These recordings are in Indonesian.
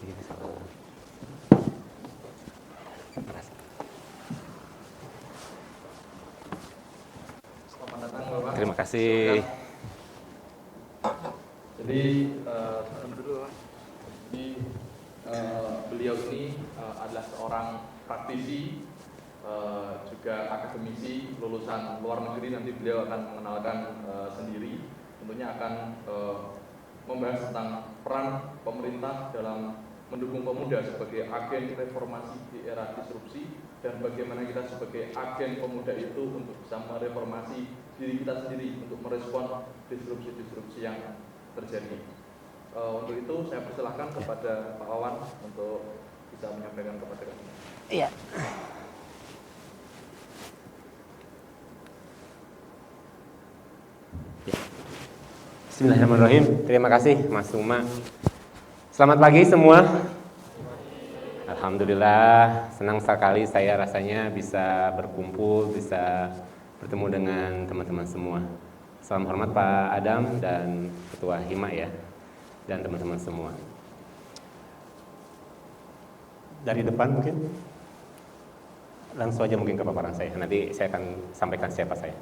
Selamat datang Bapak. Terima kasih. Jadi beliau ini adalah seorang praktisi, juga akademisi lulusan luar negeri. Nanti beliau akan mengenalkan sendiri. Tentunya akan membahas tentang peran pemerintah dalam mendukung pemuda sebagai agen reformasi di era disrupsi, dan bagaimana kita sebagai agen pemuda itu untuk bisa mereformasi diri kita sendiri untuk merespon disrupsi-disrupsi yang terjadi. Untuk itu saya persilahkan kepada Pak Wawan untuk bisa menyampaikan kepada kami. Iya. Bismillahirrahmanirrahim. Terima kasih Mas Uma. Selamat pagi semua. Alhamdulillah, senang sekali saya rasanya bisa berkumpul, bisa bertemu dengan teman-teman semua. Salam hormat Pak Adam dan Ketua Hima ya, dan teman-teman semua. Dari depan mungkin, langsung aja mungkin ke paparan saya. Nanti saya akan sampaikan siapa saya.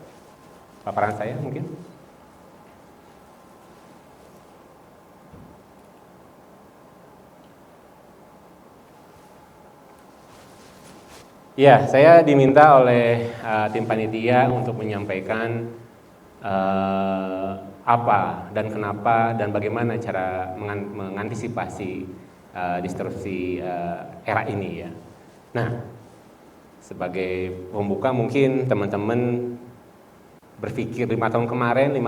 Paparan saya mungkin. Ya, saya diminta oleh tim panitia untuk menyampaikan apa dan kenapa dan bagaimana cara mengantisipasi disrupsi era ini ya. Nah, sebagai pembuka mungkin teman-teman berpikir 5 tahun kemarin, 5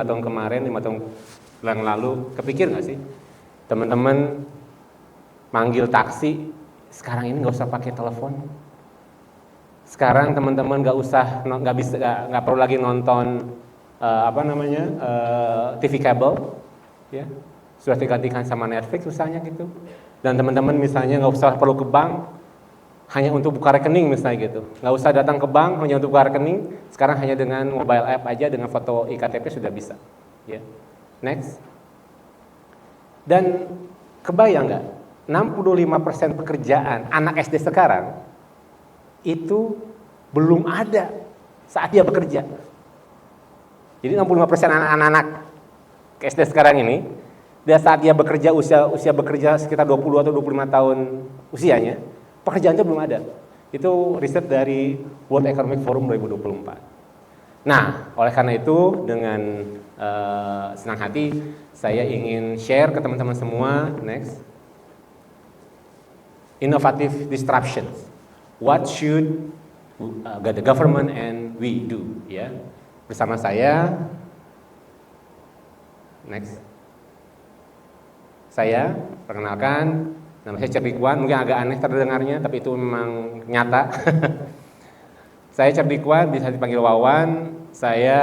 tahun yang lalu, kepikir nggak sih teman-teman manggil taksi sekarang ini nggak usah pakai telepon. Sekarang teman-teman nggak perlu lagi nonton TV kabel, ya sudah digantikan sama Netflix misalnya gitu. Dan teman-teman misalnya nggak usah perlu ke bank, hanya untuk buka rekening misalnya gitu. Nggak usah datang ke bank hanya untuk buka rekening. Sekarang hanya dengan mobile app aja dengan foto iktp sudah bisa. Ya, next. Dan kebayang nggak? 65% pekerjaan anak SD sekarang itu belum ada saat dia bekerja. Jadi 65% anak-anak SD sekarang ini, dia saat dia bekerja usia bekerja sekitar 20 atau 25 tahun usianya, pekerjaan itu belum ada. Itu riset dari World Economic Forum 2024. Nah, oleh karena itu dengan senang hati saya ingin share ke teman-teman semua. Next. Innovative disruptions. What should the government and we do? Ya, bersama saya. Next. Saya perkenalkan, nama saya Cerdikwan. Mungkin agak aneh terdengarnya, tapi itu memang nyata. Saya Cerdikwan, bisa dipanggil Wawan. Saya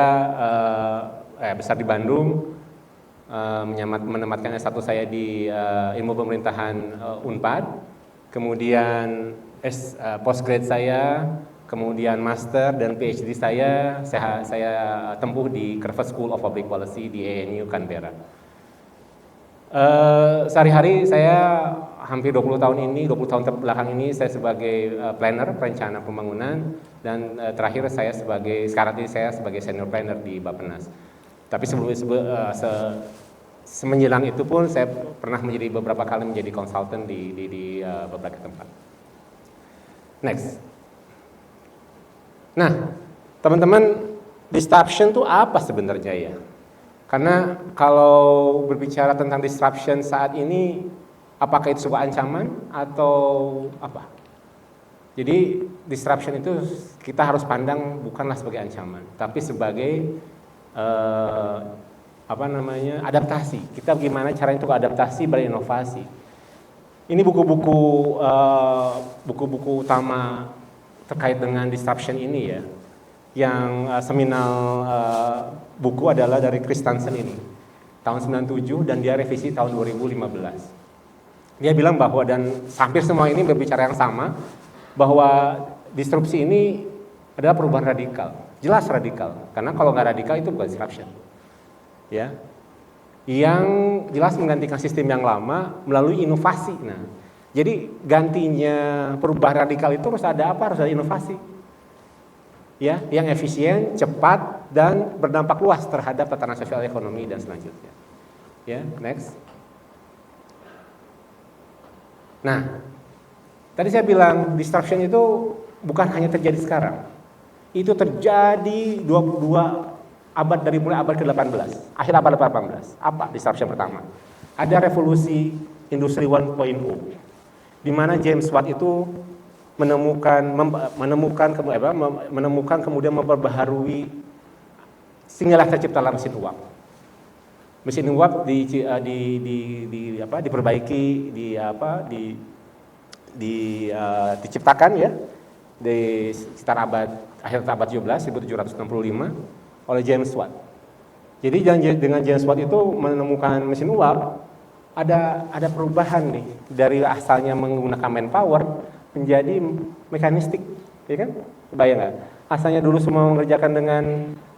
besar di Bandung, menempatkan S1 saya di ilmu pemerintahan Unpad. Kemudian postgrad saya, kemudian master dan PhD saya tempuh di Curve School of Public Policy di ANU Canberra. Sehari-hari saya hampir 20 tahun terbelakang ini saya sebagai planner perencana pembangunan, dan terakhir sekarang ini saya sebagai senior planner di Bappenas. Tapi semenjelang itu pun saya pernah beberapa kali menjadi konsultan di beberapa tempat. Next. Nah, teman-teman, disruption itu apa sebenarnya ya? Karena kalau berbicara tentang disruption saat ini, apakah itu sebuah ancaman atau apa? Jadi disruption itu kita harus pandang bukanlah sebagai ancaman, tapi sebagai adaptasi. Kita gimana caranya untuk adaptasi berinovasi. Ini buku-buku utama terkait dengan disruption ini ya. Yang seminal buku adalah dari Christensen ini, tahun 97, dan dia revisi tahun 2015. Dia bilang bahwa, dan hampir semua ini berbicara yang sama, bahwa disrupsi ini adalah perubahan radikal. Jelas radikal, karena kalau nggak radikal itu bukan disruption. Ya, yang jelas menggantikan sistem yang lama melalui inovasi. Nah, Jadi gantinya perubahan radikal itu harus ada apa? Harus ada inovasi. Ya, yang efisien, cepat, dan berdampak luas terhadap tatanan sosial ekonomi dan selanjutnya. Ya, next. Nah, tadi saya bilang disruption itu bukan hanya terjadi sekarang. Itu terjadi 22 abad dari mulai abad ke-18, akhir abad ke-18. Apa disruption pertama? Ada revolusi industri 1.0 di mana James Watt itu menemukan kemudian memperbaharui sehinggalah terciptalah mesin uap. Mesin uap diperbaiki, diciptakan ya di sekitar akhir abad 17, 1765 oleh James Watt. Jadi dengan James Watt itu menemukan mesin uap, ada perubahan nih dari asalnya menggunakan manpower menjadi mekanistik, ya kan? Kebayang nggak? Asalnya dulu semua mengerjakan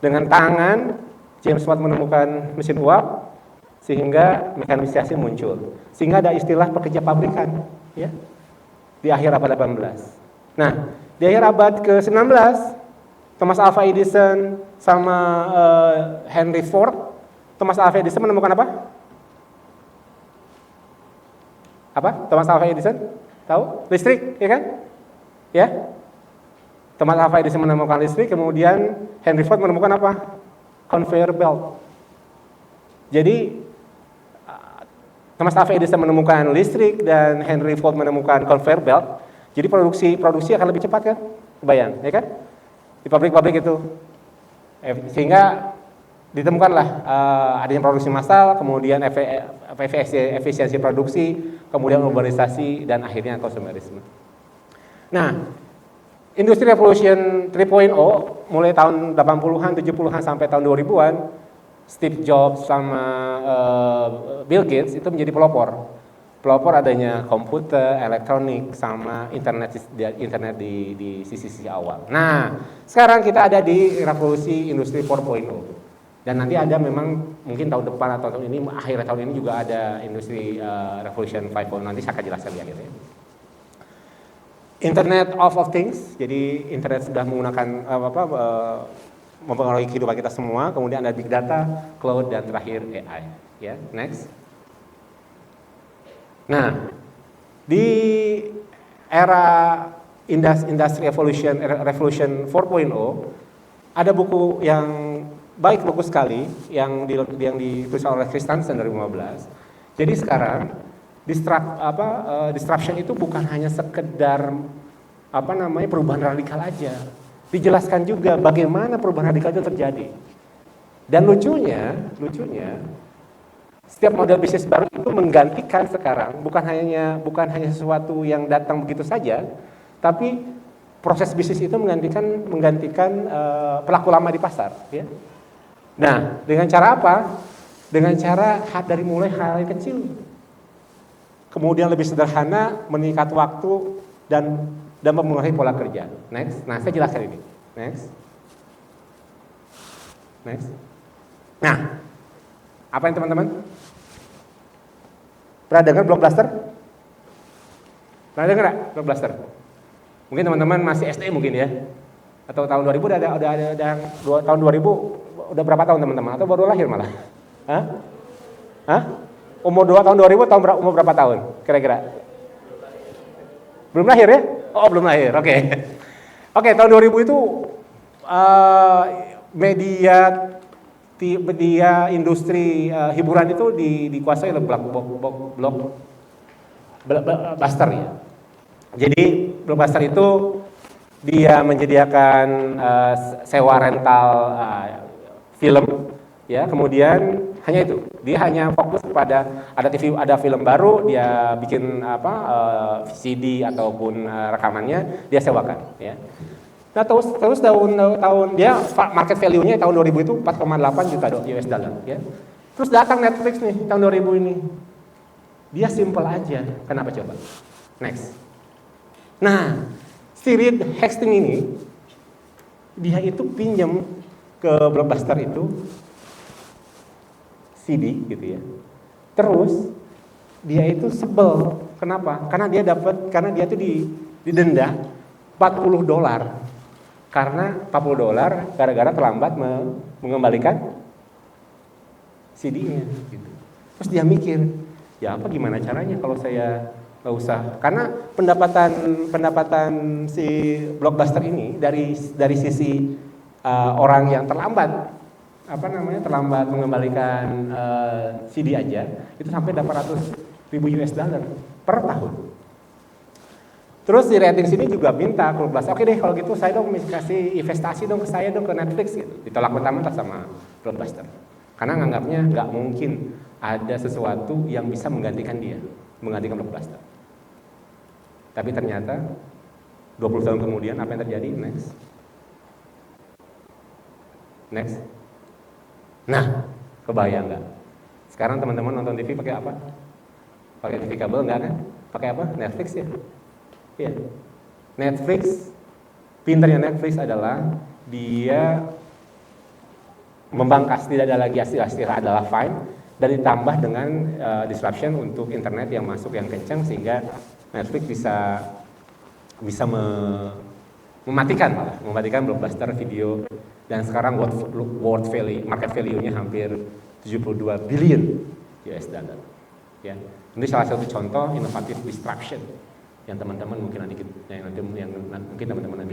dengan tangan, James Watt menemukan mesin uap sehingga mekanisasi muncul. Sehingga ada istilah pekerja pabrikan, ya. Di akhir abad 18. Nah, di akhir abad ke-19, Thomas Alva Edison sama Henry Ford. Thomas Alva Edison menemukan apa? Thomas Alva Edison? Tahu? Listrik, ya kan? Ya. Thomas Alva Edison menemukan listrik, kemudian Henry Ford menemukan apa? Conveyor belt. Jadi Thomas Alva Edison menemukan listrik dan Henry Ford menemukan conveyor belt. Jadi produksi akan lebih cepat kan? Kebayang, ya kan? Di pabrik-pabrik itu. Sehingga ditemukanlah adanya produksi massal, kemudian efisiensi produksi, kemudian urbanisasi, dan akhirnya konsumerisme. Nah, Industri Revolution 3.0 mulai tahun 80-an, 70-an sampai tahun 2000-an, Steve Jobs sama Bill Gates itu menjadi pelopor. Pelopor adanya komputer, elektronik, sama internet di sisi awal. Nah, sekarang kita ada di revolusi industri 4.0. Dan nanti ada memang mungkin tahun depan atau tahun ini, akhir tahun ini juga ada industri revolution 5.0. Nanti saya akan jelaskan di akhirnya. Internet of Things, jadi internet sudah menggunakan mempengaruhi kehidupan kita semua. Kemudian ada big data, cloud, dan terakhir AI. Ya, next. Nah, di era industri revolution 4.0 ada buku yang bagus sekali yang ditulis oleh Christensen 2015. Jadi sekarang disruption itu bukan hanya sekedar perubahan radikal aja. Dijelaskan juga bagaimana perubahan radikal itu terjadi. Dan lucunya setiap model bisnis baru itu menggantikan sekarang bukan hanya sesuatu yang datang begitu saja, tapi proses bisnis itu menggantikan pelaku lama di pasar, ya. Nah, dengan cara apa? Dengan cara dari mulai hal yang kecil, kemudian lebih sederhana, meningkat waktu dan mempengaruhi pola kerja. Next. Nah, saya jelaskan ini. Next. Nah, apa yang teman-teman? Pernah dengar blockbuster? Pernah dengar nggak blockbuster? Mungkin teman-teman masih SD mungkin ya, atau tahun 2000 udah tahun 2000 udah berapa tahun teman-teman? Atau baru lahir malah? Hah? Umur 2 tahun 2000 umur berapa tahun? Kira-kira? Belum lahir ya? Oh, belum lahir. Oke. Oke, tahun 2000 itu media industri hiburan itu dikuasai oleh blockbuster ya. Jadi blockbuster itu dia menyediakan sewa rental film ya, kemudian hanya itu. Dia hanya fokus kepada ada film baru, dia bikin CD ataupun rekamannya dia sewakan ya. Nah, terus tahun dia market value-nya tahun 2000 itu 4,8 juta US dollar ya. Terus datang Netflix nih tahun 2000 ini. Dia simple aja. Kenapa coba? Next. Nah, si Reed Hastings ini dia itu pinjam ke blockbuster itu CD gitu ya. Terus dia itu sebel. Kenapa? Karena dia tuh didenda $40 karena $40 gara-gara terlambat mengembalikan CD-nya gitu. Terus dia mikir, ya apa gimana caranya kalau saya nggak usah, karena pendapatan si Blockbuster ini dari sisi orang yang terlambat mengembalikan CD aja itu sampai $800.000 per tahun. Terus di rating sini juga minta Club Blast, oke deh kalau gitu saya dong kasih investasi dong ke saya dong ke Netflix gitu. Ditolak mentah-mentah sama Blockbuster. Karena nganggapnya nggak mungkin ada sesuatu yang bisa menggantikan Blockbuster. Tapi ternyata 20 tahun kemudian apa yang terjadi? Next. Nah, kebayang nggak? Sekarang teman-teman nonton TV pakai apa? Pakai TV kabel nggak kan? Pakai apa? Netflix ya? Iya. Netflix, pinternya Netflix adalah dia membangkas, tidak ada lagi istilah adalah fine, dan ditambah dengan disruption untuk internet yang masuk yang kencang sehingga Netflix bisa mematikan Blockbuster video, dan sekarang market value-nya hampir $72 billion. Ya. Ini salah satu contoh inovatif disruption yang teman-teman mungkin nanti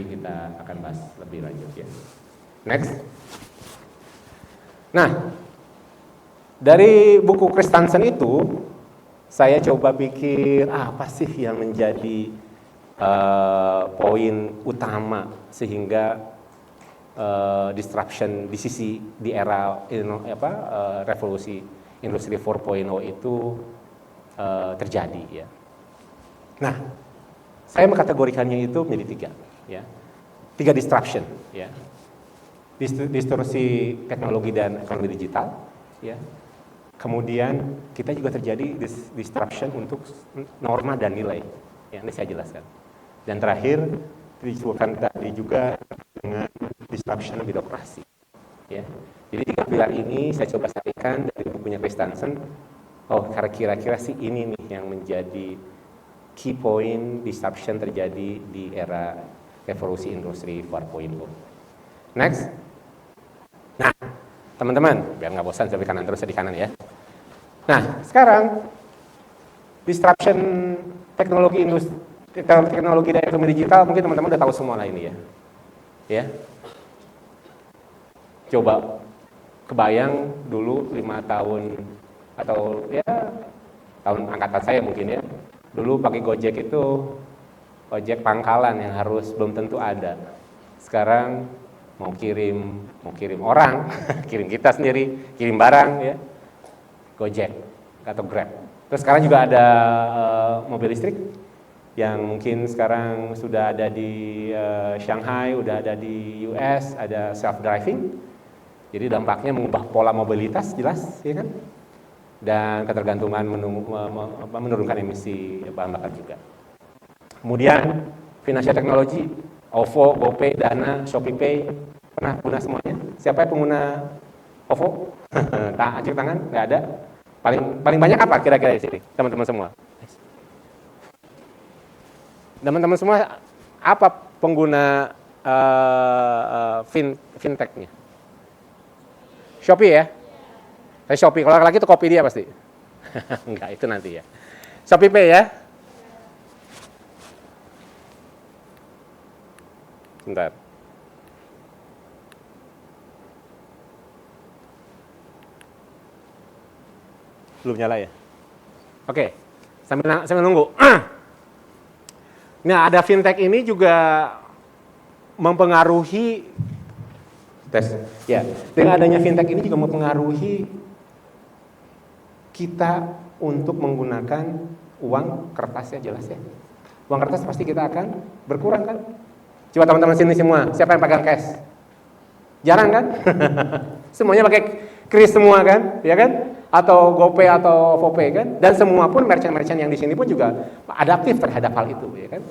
kita akan bahas lebih lanjut ya. Next. Nah, dari buku Christensen itu saya coba pikir apa sih yang menjadi poin utama sehingga disruption di era revolusi industri 4.0 itu terjadi ya. Nah, saya mengkategorikannya itu menjadi 3 ya. 3 disruption ya. Distorsi teknologi dan ekonomi digital ya. Kemudian kita juga terjadi disruption untuk norma dan nilai. Ya, ini saya jelaskan. Dan terakhir disebutkan tadi juga dengan disruption birokrasi. Ya. Jadi 3 pilar ini saya coba sampaikan dari bukunya Christensen. Oh, kira-kira sih ini nih yang menjadi key point disruption terjadi di era revolusi industri 4.0. Next. Nah, teman-teman, biar nggak bosan saya di kanan terus di kanan ya. Nah, sekarang disruption teknologi dan ekonomi digital mungkin teman-teman udah tahu semua lah ini ya. Ya. Coba kebayang dulu 5 tahun atau ya tahun angkatan saya mungkin ya. Dulu pakai Gojek itu ojek pangkalan yang belum tentu ada. Sekarang mau kirim orang, kirim kita sendiri, kirim barang ya, Gojek atau Grab. Terus sekarang juga ada mobil listrik yang mungkin sekarang sudah ada di Shanghai, udah ada di US, ada self driving. Jadi dampaknya mengubah pola mobilitas jelas, ya kan? Dan ketergantungan menurunkan emisi bahan bakar juga. Kemudian financial technology, OVO, GoPay, Dana, ShopeePay, pernah guna semuanya? Siapa yang pengguna OVO? Acik tangan? Nggak ada. Paling banyak apa kira-kira di sini, teman-teman semua? Teman-teman semua apa pengguna fintech-nya? Shopee ya? Shopee, kalau laki itu kopi dia pasti. Enggak, itu nanti ya. ShopeePay ya. Bentar. Belum nyala ya? Oke, sambil nunggu. Nah, ada fintech ini juga mempengaruhi dengan adanya fintech ini juga mempengaruhi kita untuk menggunakan uang kertas ya, jelas ya. Uang kertas pasti kita akan berkurang kan? Coba teman-teman sini semua, siapa yang pegang cash? Jarang kan? Semuanya pakai kris semua kan, ya kan? Atau GoPay atau OVOPay kan? Dan semua pun merchant-merchant yang di sini pun juga adaptif terhadap hal itu, ya kan?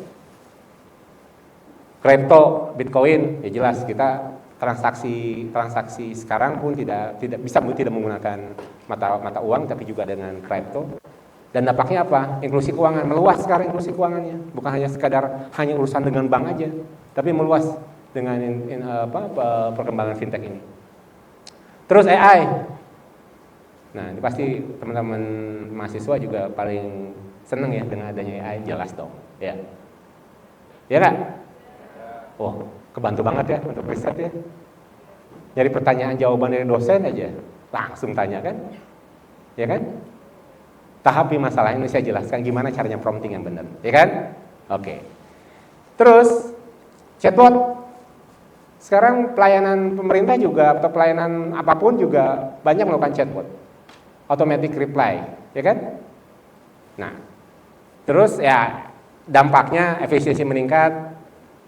Kripto, Bitcoin, ya jelas kita transaksi sekarang pun tidak menggunakan mata uang, tapi juga dengan kripto. Dan dampaknya apa? Inklusi keuangan meluas sekarang, inklusi keuangannya bukan hanya sekadar hanya urusan dengan bank aja, tapi meluas dengan perkembangan fintech ini. Terus AI. Nah, ini pasti teman-teman mahasiswa juga paling seneng ya dengan adanya AI, jelas dong, ya. Ya nggak? Oh, kebantu banget ya untuk riset ya. Nyari pertanyaan jawaban dari dosen aja, langsung tanya kan? Ya kan? Tapi masalah ini saya jelaskan gimana caranya prompting yang benar, ya kan? Oke. Terus chatbot. Sekarang pelayanan pemerintah juga atau pelayanan apapun juga banyak melakukan chatbot. Automatic reply, ya kan? Nah, terus ya dampaknya efisiensi meningkat,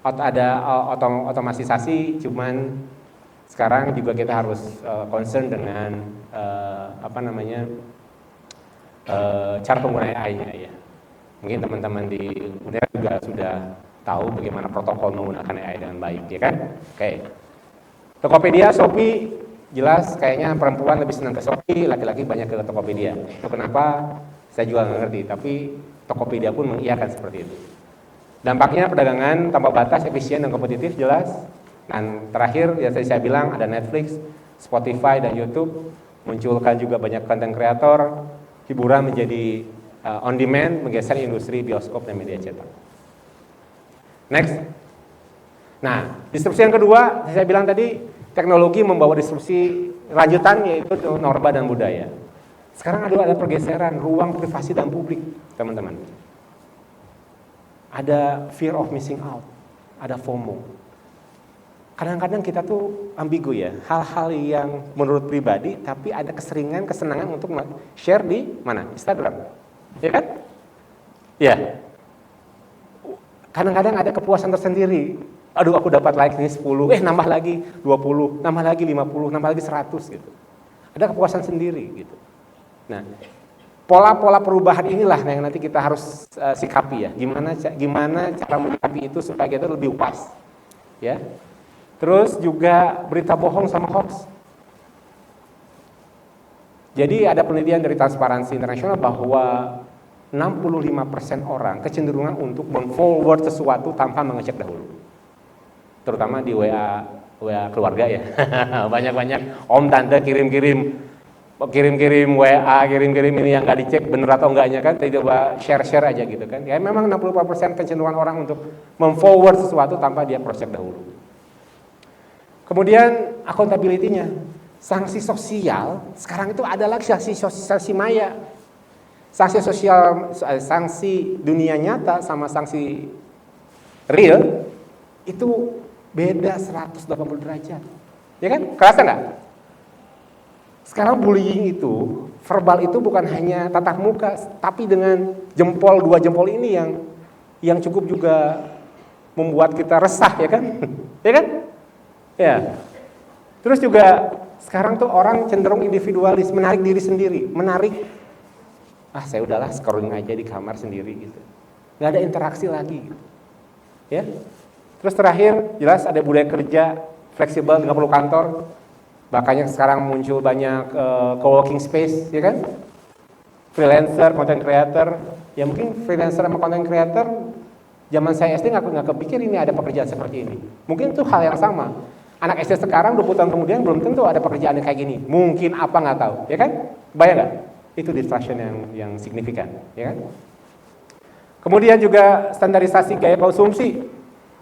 ada otomatisasi, cuman sekarang juga kita harus concern dengan cara penggunaan AI-nya ya. Mungkin teman-teman di UNER juga sudah tahu bagaimana protokol menggunakan AI dengan baik, ya kan? Oke. Tokopedia, Shopee, jelas kayaknya perempuan lebih senang ke Shopee, laki-laki banyak ke Tokopedia. Itu kenapa? Saya juga nggak ngerti, tapi Tokopedia pun mengiyakan seperti itu. Dampaknya perdagangan tanpa batas, efisien dan kompetitif jelas. Dan terakhir ya saya bilang ada Netflix, Spotify dan YouTube, munculkan juga banyak konten kreator, hiburan menjadi on demand, menggeser industri bioskop dan media cetak. Next. Nah, disrupsi yang kedua, saya bilang tadi, teknologi membawa disrupsi lanjutan yaitu norma dan budaya. Sekarang ada pergeseran ruang privasi dan publik, teman-teman. Ada fear of missing out, ada FOMO. Kadang-kadang kita tuh ambigu ya, hal-hal yang menurut pribadi, tapi ada kesenangan untuk share di mana? Instagram, ya kan? Ya. Kadang-kadang ada kepuasan tersendiri. Aduh, aku dapat like ini 10, nambah lagi 20, nambah lagi 50, nambah lagi 100 gitu. Ada kepuasan sendiri gitu. Nah, pola-pola perubahan inilah yang nanti kita harus sikapi ya. Gimana cara menyikapi itu supaya kita lebih puas. Ya. Terus juga berita bohong sama hoax. Jadi ada penelitian dari Transparansi Internasional bahwa 65% orang kecenderungan untuk mem-forward sesuatu tanpa mengecek dahulu. Terutama di WA keluarga ya. Banyak-banyak om tante kirim-kirim WA, kirim-kirim ini yang nggak dicek bener atau enggaknya kan, coba share aja gitu kan. Ya memang 64% kecenderungan orang untuk mem-forward sesuatu tanpa dia cross-check dahulu. Kemudian accountability-nya. Sanksi sosial sekarang itu ada lagi sanksi maya. Sanksi sosial, sanksi dunia nyata sama sanksi real itu beda 180 derajat. Ya kan? Kerasa nggak? Sekarang bullying itu, verbal itu bukan hanya tatap muka, tapi dengan jempol, 2 jempol ini yang cukup juga membuat kita resah, ya kan? Ya kan? Ya. Terus juga sekarang tuh orang cenderung individualis, menarik diri sendiri, saya udahlah scrolling aja di kamar sendiri gitu. Nggak ada interaksi lagi gitu. Ya. Terus terakhir jelas ada budaya kerja fleksibel, nggak perlu kantor. Makanya sekarang muncul banyak co-working space, ya kan? Freelancer, content creator. Ya mungkin freelancer sama content creator zaman saya SD nggak kepikir ini ada pekerjaan seperti ini. Mungkin itu hal yang sama. Anak SD sekarang 20 tahun kemudian belum tentu ada pekerjaan yang kayak gini. Mungkin apa nggak tahu, ya kan? Bayang nggak? Itu disruption yang signifikan, ya kan? Kemudian juga standarisasi gaya konsumsi,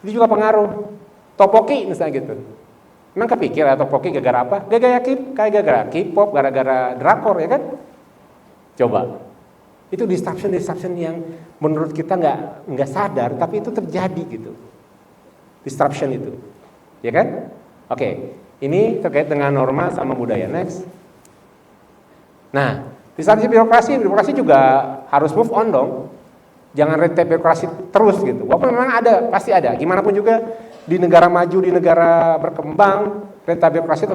itu juga pengaruh. Topoki misalnya gitu. Memang kepikir topoki gara-gara apa? Gara-gara K-pop, gara-gara drakor, ya kan? Coba. Itu disruption yang menurut kita nggak sadar, tapi itu terjadi gitu. Disruption itu, ya kan? Oke, ini terkait dengan norma sama budaya. Next. Nah, disrupsi birokrasi juga harus move on dong. Jangan red tape birokrasi terus gitu. Walaupun memang ada, pasti ada. Gimana pun juga di negara maju, di negara berkembang, red tape birokrasi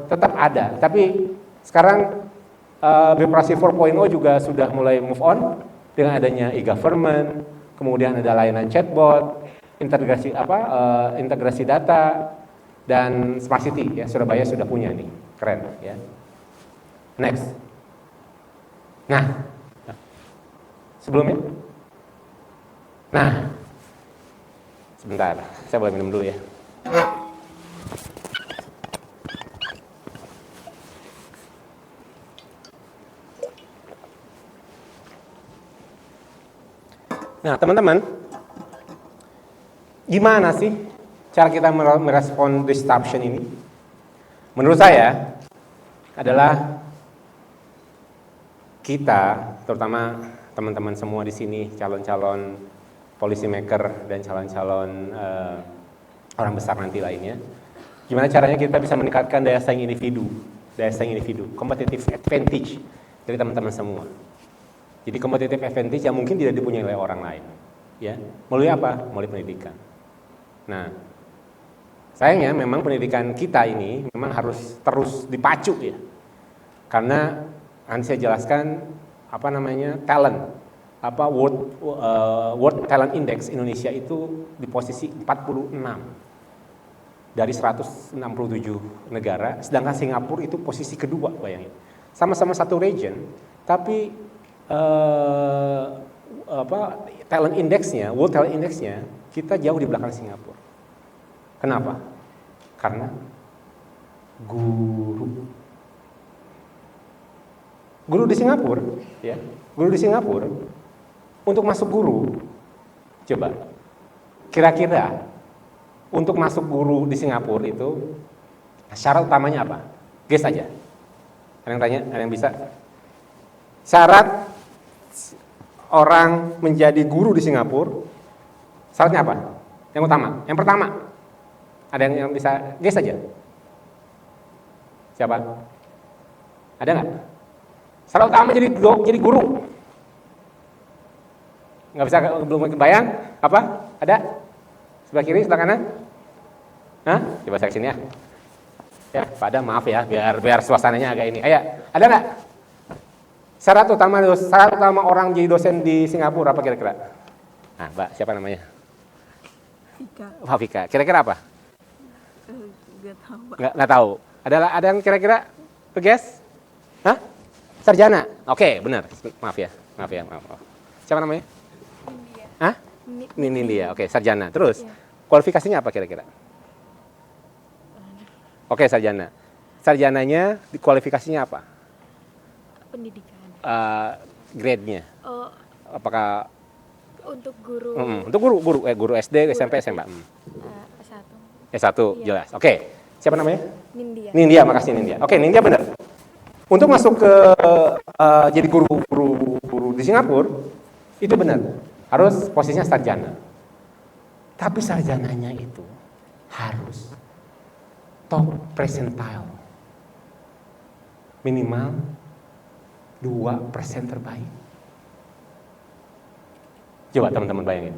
tetap ada. Tapi sekarang birokrasi 4.0 juga sudah mulai move on dengan adanya e-government, kemudian ada layanan chatbot, integrasi data dan smart city ya. Surabaya sudah punya nih, keren ya. Next. Nah, sebelumnya? Nah, sebentar, saya boleh minum dulu ya. Nah, teman-teman, gimana sih cara kita merespon disruption ini? Menurut saya adalah kita, terutama teman-teman semua di sini, calon-calon policy maker dan calon-calon orang besar nanti lainnya, gimana caranya kita bisa meningkatkan daya saing individu, competitive advantage dari teman-teman semua. Jadi competitive advantage yang mungkin tidak dipunyai oleh orang lain, ya. Melalui apa? Melalui pendidikan. Nah, sayangnya memang pendidikan kita ini memang harus terus dipacu ya. Karena nanti saya jelaskan apa namanya talent, World Talent Index Indonesia itu di posisi 46 dari 167 negara, sedangkan Singapura itu posisi kedua, bayangin. Sama-sama satu region, tapi talent indexnya, World Talent Indexnya kita jauh di belakang Singapura. Kenapa? Karena guru di Singapura, ya, guru di Singapura untuk masuk guru, coba kira-kira untuk masuk guru di Singapura itu syarat utamanya apa? Guess aja. Ada yang tanya? Ada yang bisa? Syarat orang menjadi guru di Singapura, syaratnya apa? Yang utama, yang pertama, ada yang bisa guess aja? Siapa? Ada nggak? Syarat utama jadi guru. Nggak bisa, belum kebayang? Apa? Ada? Sebelah kiri, sebelah kanan? Hah? Coba saya kesini ya. Ya, pada maaf ya, biar suasananya agak ini. Ayo, ada nggak? Syarat utama orang jadi dosen di Singapura apa kira-kira? Nah, Mbak, siapa namanya? Vika. Wah, Vika. Kira-kira apa? Nggak tahu, Pak. Nggak tahu. Ada yang kira-kira? Guess? Hah? Sarjana? Oke, benar. Maaf. Siapa namanya? India. Hah? Nindya. Oke, sarjana. Terus, Iya. kualifikasinya apa kira-kira? Oke, sarjana. Sarjananya, kualifikasinya apa? Pendidikan. Grade-nya? Oh, Apakah untuk guru untuk guru SD, SMP, SMA? S1. S1, Iya. jelas. Oke. Siapa namanya? Nindya. Nindya, makasih Nindya. Oke, Nindya benar. Untuk masuk ke jadi guru di Singapura itu benar. Harus posisinya sarjana. Tapi sarjananya itu harus top percentile. Minimal 2% terbaik. Coba teman-teman bayangin.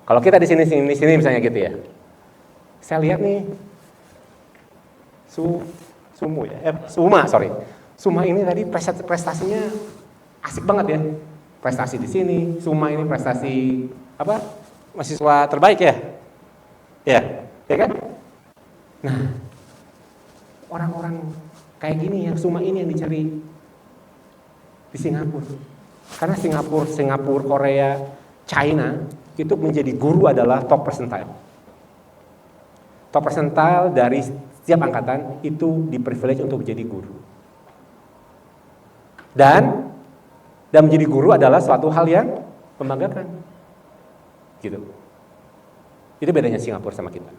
Kalau kita di sini misalnya gitu ya. Saya lihat nih Suma ini tadi prestasinya asik banget ya. Prestasi di sini, Suma ini prestasi apa? Mahasiswa terbaik ya. Ya kan? Nah, orang-orang kayak gini yang Suma ini yang dicari di Singapura. Karena Singapura, Korea, China itu menjadi guru adalah top percentile. Top percentile dari setiap angkatan itu di-privilege untuk menjadi guru. Dan menjadi guru adalah suatu hal yang membanggakan. Gitu. Itu bedanya Singapura sama kita.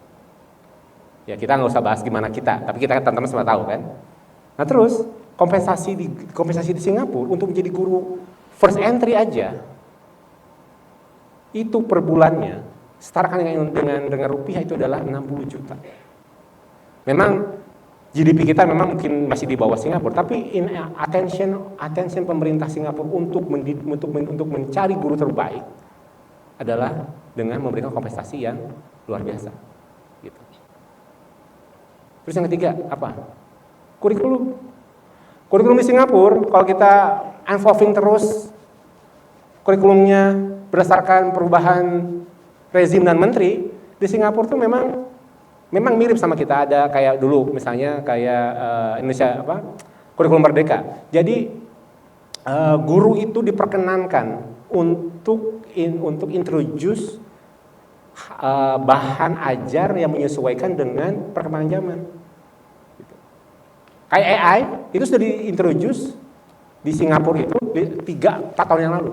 Ya, kita nggak usah bahas gimana kita, tapi kita teman-teman semua tahu kan. Nah, terus kompensasi di Singapura untuk menjadi guru first entry aja itu per bulannya setarakan dengan rupiah itu adalah 60 juta. Memang GDP kita memang mungkin masih di bawah Singapura, tapi attention pemerintah Singapura untuk mencari guru terbaik adalah dengan memberikan kompensasi yang luar biasa. Gitu. Terus yang ketiga apa? Kurikulum di Singapura kalau kita evolving terus kurikulumnya berdasarkan perubahan rezim dan menteri di Singapura tuh memang mirip sama kita. Ada kayak dulu misalnya kayak Indonesia kurikulum merdeka. Jadi guru itu diperkenankan untuk introduce bahan ajar yang menyesuaikan dengan perkembangan zaman. Gitu. Kayak AI itu sudah diintroduce di Singapura itu 3-4 tahun yang lalu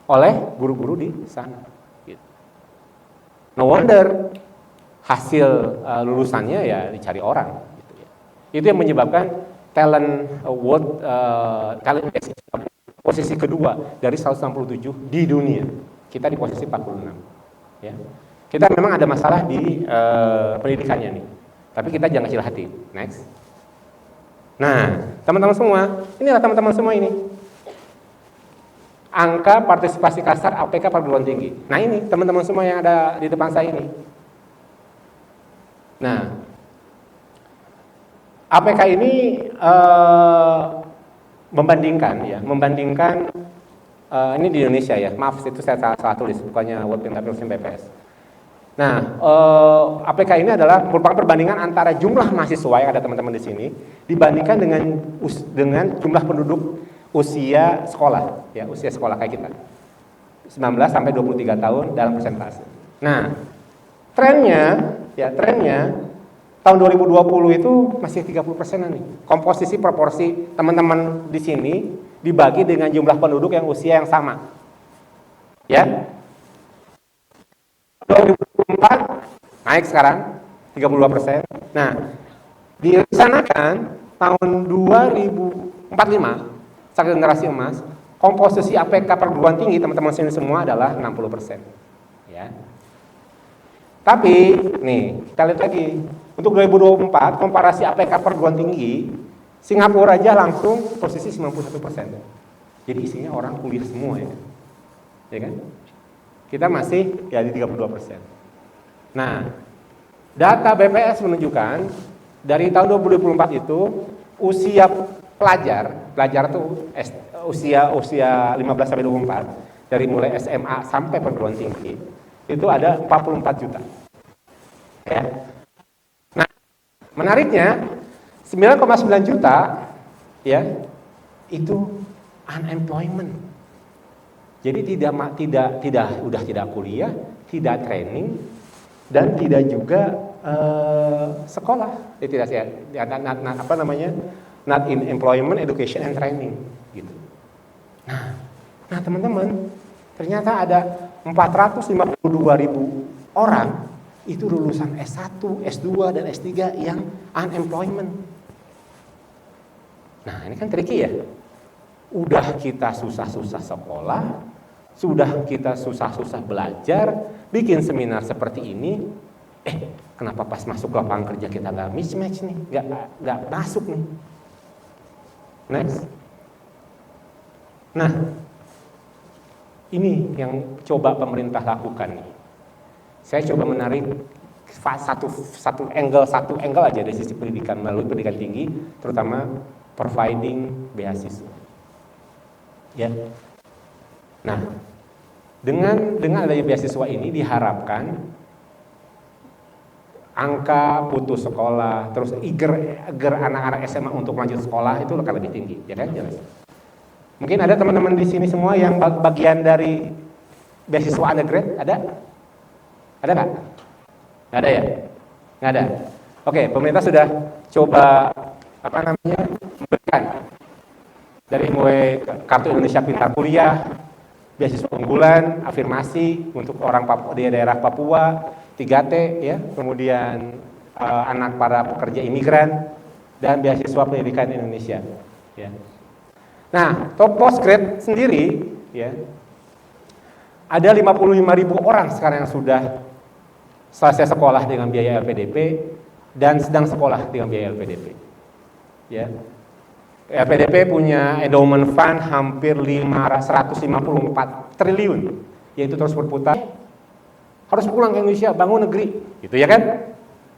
oleh guru-guru di sana. Gitu. No wonder hasil lulusannya ya dicari orang. Gitu ya. Itu yang menyebabkan talent award, talent index posisi kedua dari 167 di dunia. Kita di posisi 46. Ya. Kita memang ada masalah di pendidikannya nih. Tapi kita jangan kecil hati. Next. Nah, teman-teman semua, inilah teman-teman semua ini. Angka partisipasi kasar APK perguruan tinggi. Nah ini teman-teman semua yang ada di depan saya ini. Nah, APK ini membandingkan ini di Indonesia ya. Maaf itu saya salah tulis, bukannya World Pintarus BPS. Nah, APK ini adalah merupakan perbandingan antara jumlah mahasiswa yang ada teman-teman di sini dibandingkan dengan jumlah penduduk usia sekolah, ya usia sekolah kayak kita, 19 sampai 23 tahun dalam persentase. Nah, trennya tahun 2020 itu masih 30%-an nih. Komposisi proporsi teman-teman di sini dibagi dengan jumlah penduduk yang usia yang sama. Ya. 2024 naik sekarang 32%. Nah, direncanakan tahun 2045 saat generasi emas, komposisi APK perguruan tinggi teman-teman sini semua adalah 60%. Ya. Tapi nih, kita lihat lagi. Untuk 2024 komparasi APK perguruan tinggi, Singapura aja langsung posisi 91%. Jadi isinya orang kuliah semua ya. Ya kan? Kita masih ya di 32%. Nah, data BPS menunjukkan dari tahun 2024 itu usia pelajar itu usia 15 sampai 24 dari mulai SMA sampai perguruan tinggi itu ada 44 juta. Ya. Nah, menariknya 9,9 juta ya itu unemployment. Jadi tidak kuliah, tidak training, dan tidak juga sekolah. Not in employment, education, and training. Gitu. Nah teman-teman, ternyata ada 452.000 orang itu lulusan S1, S2, dan S3 yang unemployment. Nah ini kan tricky ya. Udah kita susah-susah sekolah, sudah kita susah-susah belajar, bikin seminar seperti ini, kenapa pas masuk lapangan kerja kita nggak mismatch nih, nggak masuk nih. Next. Nah, ini yang coba pemerintah lakukan nih. Saya coba menarik satu angle aja dari sisi pendidikan melalui pendidikan tinggi, terutama providing beasiswa. Ya. Nah, dengan adanya beasiswa ini diharapkan angka putus sekolah, terus eager anak-anak SMA untuk lanjut sekolah itu akan lebih tinggi, ya kan? Jelas. Mungkin ada teman-teman di sini semua yang bagian dari beasiswa undergrad, ada? Ada nggak? Nggak ada ya? Nggak ada. Oke, pemerintah sudah coba memberikan dari mulai kartu Indonesia Pintar Kuliah, beasiswa unggulan, afirmasi untuk orang di daerah Papua, 3T ya, kemudian anak para pekerja imigran dan beasiswa pendidikan Indonesia. Ya. Nah, top postgrad sendiri ya ada 55.000 orang sekarang yang sudah selesai sekolah dengan biaya LPDP dan sedang sekolah dengan biaya LPDP. Ya. LPDP punya endowment fund hampir 154 triliun, yaitu terus berputar. Harus pulang ke Indonesia, bangun negeri, gitu ya kan?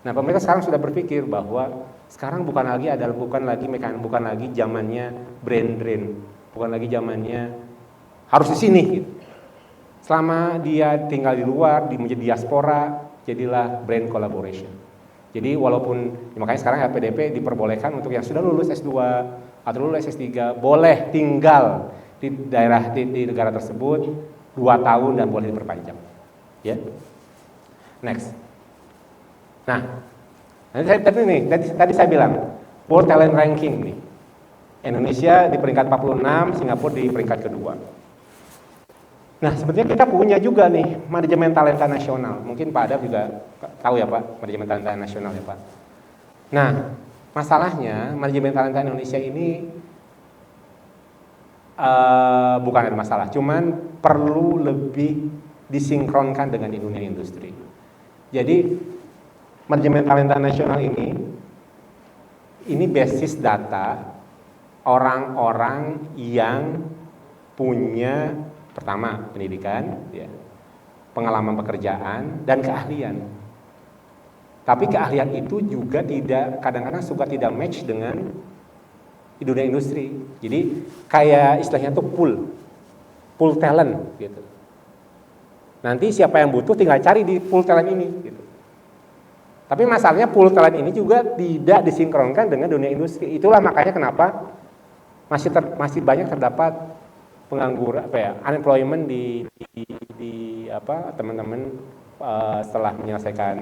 Nah, pemerintah sekarang sudah berpikir bahwa sekarang bukan lagi zamannya brain drain, bukan lagi zamannya harus di sini. Gitu. Selama dia tinggal di luar, menjadi diaspora, jadilah brain collaboration. Jadi walaupun makanya sekarang LPDP diperbolehkan untuk yang sudah lulus S2, atau lulus S3 boleh tinggal di daerah di negara tersebut 2 tahun dan boleh diperpanjang. Ya. Next. Nah, tadi saya bilang World Talent Ranking nih. Indonesia di peringkat 46, Singapura di peringkat kedua. Nah, sebetulnya kita punya juga nih manajemen talenta nasional. Mungkin Pak Adab juga tahu ya Pak, manajemen talenta nasional ya Pak. Nah, masalahnya manajemen talenta Indonesia ini bukan ada masalah, cuman perlu lebih disinkronkan dengan dunia industri. Jadi manajemen talenta nasional ini basis data orang-orang yang punya pertama pendidikan, ya, pengalaman pekerjaan dan keahlian. Tapi keahlian itu juga kadang-kadang suka tidak match dengan dunia industri. Jadi kayak istilahnya tuh pool talent gitu. Nanti siapa yang butuh tinggal cari di pool talent ini gitu. Tapi masalahnya pool talent ini juga tidak disinkronkan dengan dunia industri. Itulah makanya kenapa masih banyak terdapat pengangguran, unemployment di teman-teman setelah menyelesaikan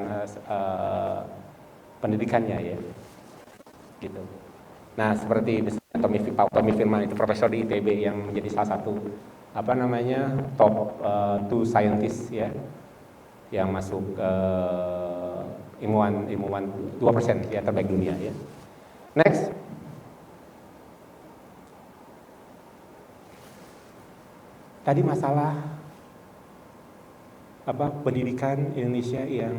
pendidikannya ya. Gitu. Nah, seperti Tommy Firman itu profesor di ITB yang menjadi salah satu top 2 scientist ya, yang masuk ilmuwan 2% ya terbaik dunia ya. Next. Tadi masalah pendidikan Indonesia yang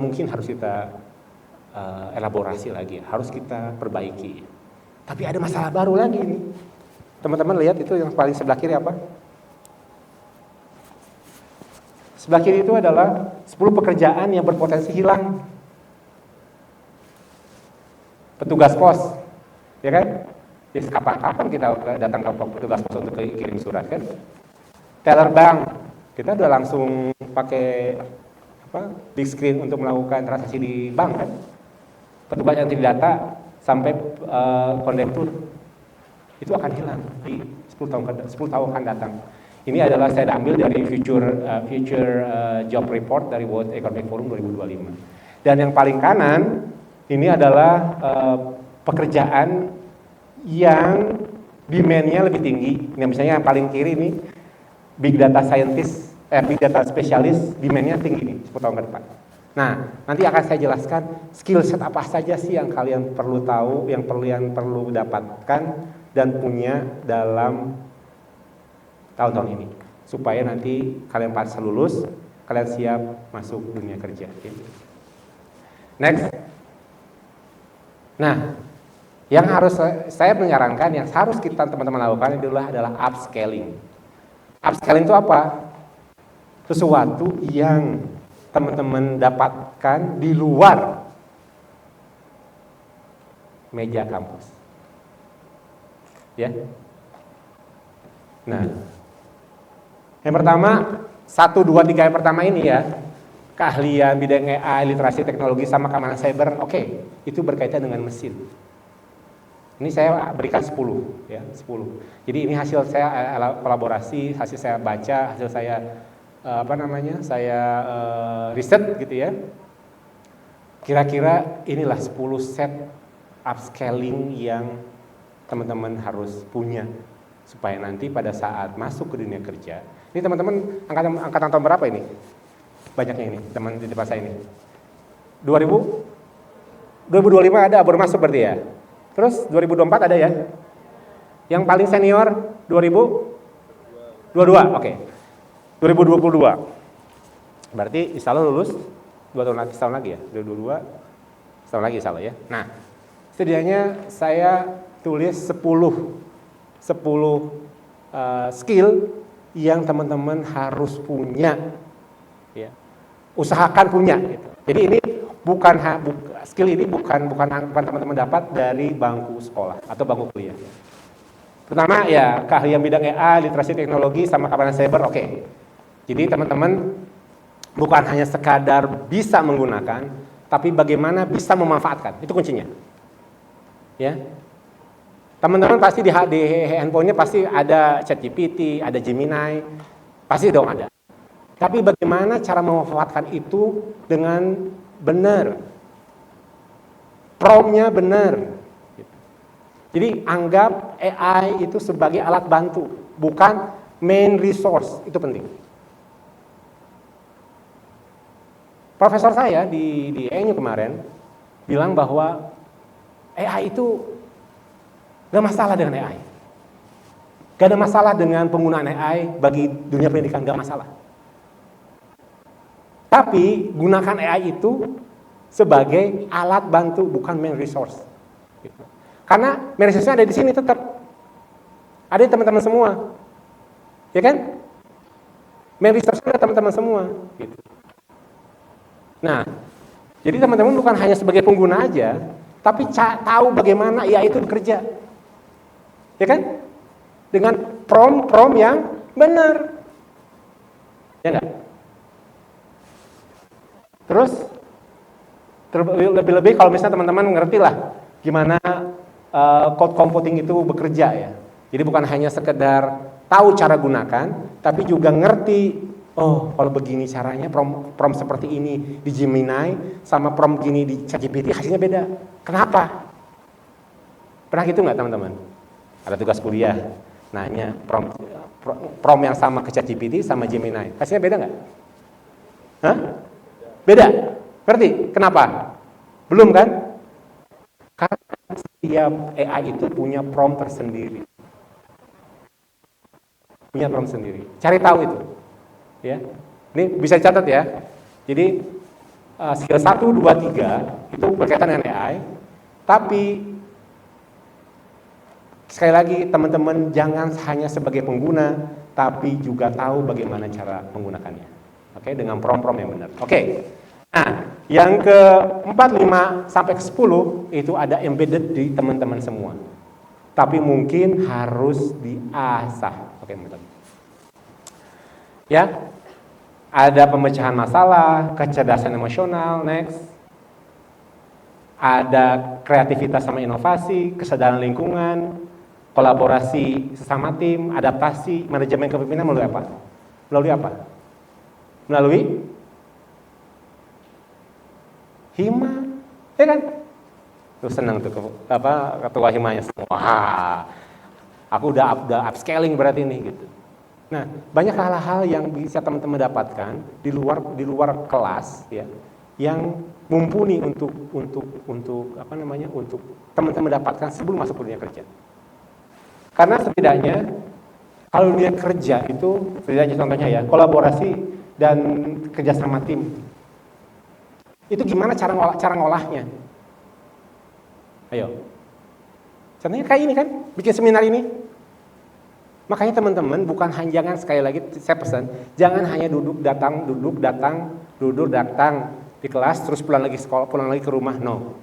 mungkin harus kita elaborasi lagi, harus kita perbaiki. Tapi ada masalah baru lagi nih. Teman-teman lihat itu yang paling sebelah kiri apa? Sebelah kiri itu adalah 10 pekerjaan yang berpotensi hilang. Petugas pos, ya kan? Jadi kapan kita datang ke petugas pos untuk kirim surat kan? Teller bank, kita udah langsung pakai big screen untuk melakukan transaksi di bank kan? Petugas yang tidak data sampai kondektur itu akan hilang di 10 tahun akan datang. Ini adalah saya ambil dari future job report dari World Economic Forum 2025. Dan yang paling kanan ini adalah pekerjaan yang demand-nya lebih tinggi. Nah, misalnya yang paling kiri ini big data scientist, big data specialist, demand-nya tinggi nih 10 tahun ke depan. Nah, nanti akan saya jelaskan skill set apa saja sih yang kalian perlu tahu, yang perlu dapatkan dan punya dalam tahun-tahun ini, supaya nanti kalian pas lulus, kalian siap masuk dunia kerja. Next. Nah, yang harus saya menyarankan, yang harus kita teman-teman lakukan adalah upscaling. Upscaling itu apa? Sesuatu yang teman-teman dapatkan di luar meja kampus. Ya. Nah, yang pertama 1, 2, 3 yang pertama ini ya, keahlian bidang AI, literasi teknologi sama keamanan cyber, oke, itu berkaitan dengan mesin. Ini saya berikan 10 ya, 10. Jadi ini hasil saya kolaborasi, hasil saya baca, hasil saya riset gitu ya. Kira-kira inilah 10 set upscaling yang teman-teman harus punya supaya nanti pada saat masuk ke dunia kerja. Ini teman-teman angkatan tahun berapa ini? Banyaknya ini, teman di depan saya ini. 2025 ada baru masuk berarti ya. Terus 2024 ada ya? Yang paling senior 2022, oke. 2022. Berarti insya Allah lulus 2 tahun lagi, setahun lagi ya? 2022, setahun lagi insya Allah ya. Nah, setidaknya saya tulis 10 skill yang teman-teman harus punya, ya. Usahakan punya. Gitu. Jadi ini skill ini bukan teman-teman dapat dari bangku sekolah atau bangku kuliah. Pertama ya keahlian bidang AI, literasi teknologi sama keamanan cyber, oke. Jadi teman-teman bukan hanya sekadar bisa menggunakan, tapi bagaimana bisa memanfaatkan, itu kuncinya. Ya. Teman-teman pasti di handphonenya pasti ada ChatGPT, ada Gemini, pasti dong ada. Tapi bagaimana cara memanfaatkan itu dengan benar? Prompt-nya benar. Jadi anggap AI itu sebagai alat bantu, bukan main resource. Itu penting. Profesor saya di ENU kemarin bilang bahwa AI itu gak masalah dengan AI. Gak ada masalah dengan penggunaan AI bagi dunia pendidikan, gak masalah. Tapi gunakan AI itu sebagai alat bantu, bukan main resource. Karena main resource-nya ada di sini tetap. Ada di teman-teman semua. Ya kan? Main resource-nya ada teman-teman semua. Gitu. Nah, jadi teman-teman bukan hanya sebagai pengguna aja, tapi tahu bagaimana AI itu bekerja. Ya kan? Dengan prompt yang benar. Ya enggak? Terus lebih-lebih kalau misalnya teman-teman mengerti lah gimana code computing itu bekerja ya. Jadi bukan hanya sekedar tahu cara gunakan, tapi juga ngerti, oh kalau begini caranya prompt seperti ini di Gemini sama prompt gini di ChatGPT hasilnya beda. Kenapa? Pernah gitu nggak teman-teman? Ada tugas kuliah, nanya prompt yang sama ke ChatGPT sama Gemini, hasilnya beda nggak? Hah? Beda? Ngerti? Kenapa? Belum kan? Karena setiap AI itu punya prompt tersendiri. Punya prompt sendiri. Cari tahu itu. Ya. Ini bisa dicatat ya. Jadi skill 1, 2, 3 itu berkaitan dengan AI. Tapi sekali lagi teman-teman jangan hanya sebagai pengguna, tapi juga tahu bagaimana cara menggunakannya. Oke, dengan prompt-prompt yang benar. Oke. Nah, yang ke-4, 5 sampai ke 10 itu ada embedded di teman-teman semua. Tapi mungkin harus diasah. Oke, teman-teman. Ya. Ada pemecahan masalah, kecerdasan emosional, next. Ada kreativitas sama inovasi, kesadaran lingkungan, kolaborasi sesama tim, adaptasi, manajemen kepemimpinan melalui apa? Melalui apa? Melalui hima, ya kan? Tuh senang tuh ketua himanya semua. Wah, aku udah upscaling berarti ini gitu. Nah, banyak hal-hal yang bisa teman-teman dapatkan di luar kelas ya, yang mumpuni untuk teman-teman dapatkan sebelum masuk ke dunia kerja. Karena setidaknya kalau dunia kerja itu, setidaknya contohnya ya, kolaborasi dan kerjasama tim. Itu gimana cara ngolahnya? Ayo. Contohnya kayak ini kan, bikin seminar ini. Makanya teman-teman bukan hanya, jangan sekali lagi saya pesan, jangan hanya duduk datang di kelas terus pulang lagi sekolah, pulang lagi ke rumah. No.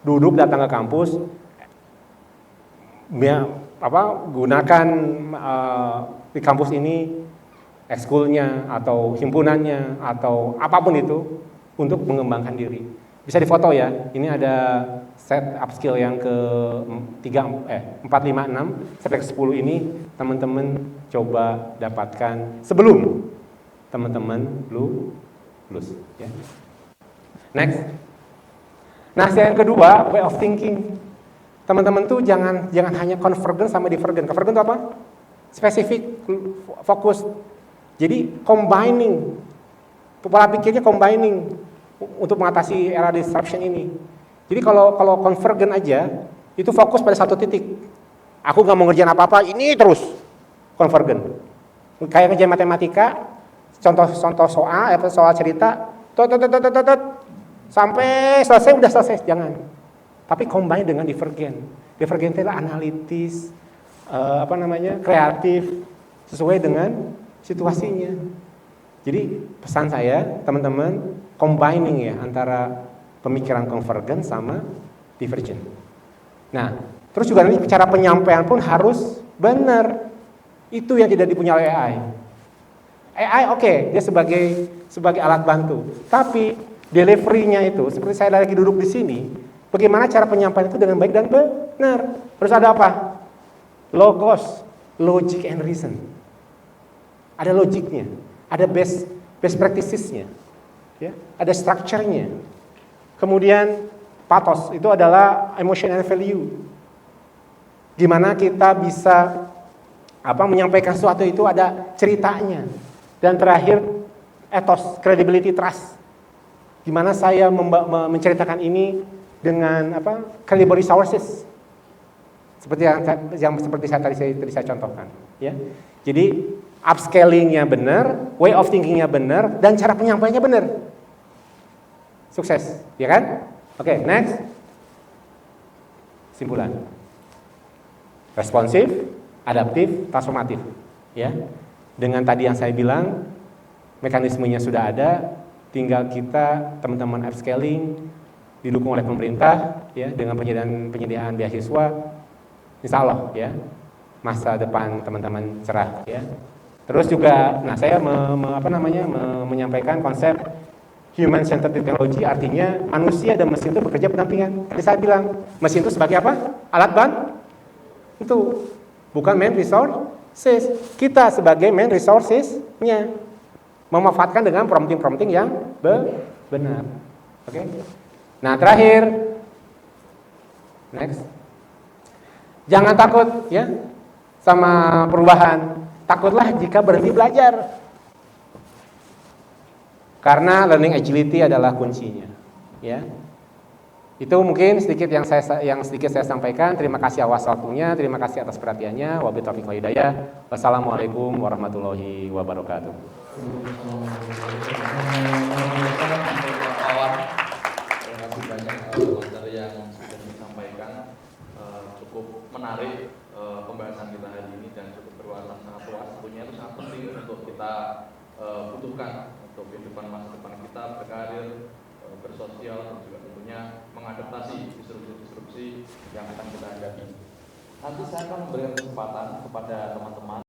Duduk datang ke kampus, gunakan di kampus ini ekskulnya atau himpunannya atau apapun itu untuk mengembangkan diri. Bisa difoto ya. Ini ada set upskill yang ke 4, 5, 6 sampai ke 10 ini teman-teman coba dapatkan sebelum teman-teman lulus ya. Next. Nah, yang kedua, way of thinking. Teman-teman tuh jangan hanya convergent sama divergent. Convergent itu apa? Spesifik, fokus. Jadi combining. Pola pikirnya combining untuk mengatasi era disruption ini. Jadi kalau convergent aja, itu fokus pada satu titik. Aku nggak mau ngerjain apa-apa, ini terus convergent. Kayak ngerjain matematika, contoh soal cerita, sampai selesai udah selesai, jangan. Tapi combine dengan divergent. Divergent itu analitis, kreatif, sesuai dengan situasinya. Jadi pesan saya, teman-teman, combining ya antara pemikiran convergent sama divergent. Nah, terus juga nanti cara penyampaian pun harus benar. Itu yang tidak dipunya oleh AI. AI oke, dia sebagai alat bantu. Tapi delivery-nya itu, seperti saya lagi duduk di sini, bagaimana cara penyampaian itu dengan baik dan benar. Harus ada apa? Logos, logic and reason. Ada logiknya, ada best practices-nya, ya, ada structure-nya. Kemudian pathos itu adalah emotional value. Gimana kita bisa menyampaikan sesuatu itu ada ceritanya. Dan terakhir ethos, credibility, trust. Gimana saya menceritakan ini dengan credible resources. Seperti yang seperti tadi saya contohkan, ya. Jadi upscaling-nya benar, way of thinking-nya benar, dan cara penyampaiannya benar. Sukses, ya kan? Oke, next. Simpulan. Responsif, adaptif, transformatif, ya. Dengan tadi yang saya bilang, mekanismenya sudah ada, tinggal kita teman-teman upscaling didukung oleh pemerintah, ya, dengan penyediaan beasiswa, insya Allah, ya, masa depan teman-teman cerah, ya. Terus juga, saya menyampaikan konsep human centered technology, artinya manusia dan mesin itu bekerja berdampingan. Tadi saya bilang, mesin itu sebagai apa? Alat bantu, bukan main resources. Kita sebagai main resources-nya, memanfaatkan dengan prompting yang benar. Oke. Nah, terakhir, next. Jangan takut, ya, sama perubahan. Takutlah jika berhenti belajar. Karena learning agility adalah kuncinya, ya. Itu mungkin sedikit yang saya sampaikan. Terima kasih atas waktunya, terima kasih atas perhatiannya. Wabillahi taufiq wal hidayah. Wassalamualaikum warahmatullahi wabarakatuh. Terima kasih banyak materi yang sudah disampaikan, cukup menarik pembahasan kita hari ini dan cukup berwarna sangat luas. Tentunya itu sangat penting untuk kita butuhkan untuk kehidupan masa depan kita, berkarir, bersosial, dan juga tentunya mengadaptasi disrupsi yang akan kita hadapi. Nanti saya akan memberikan kesempatan kepada teman-teman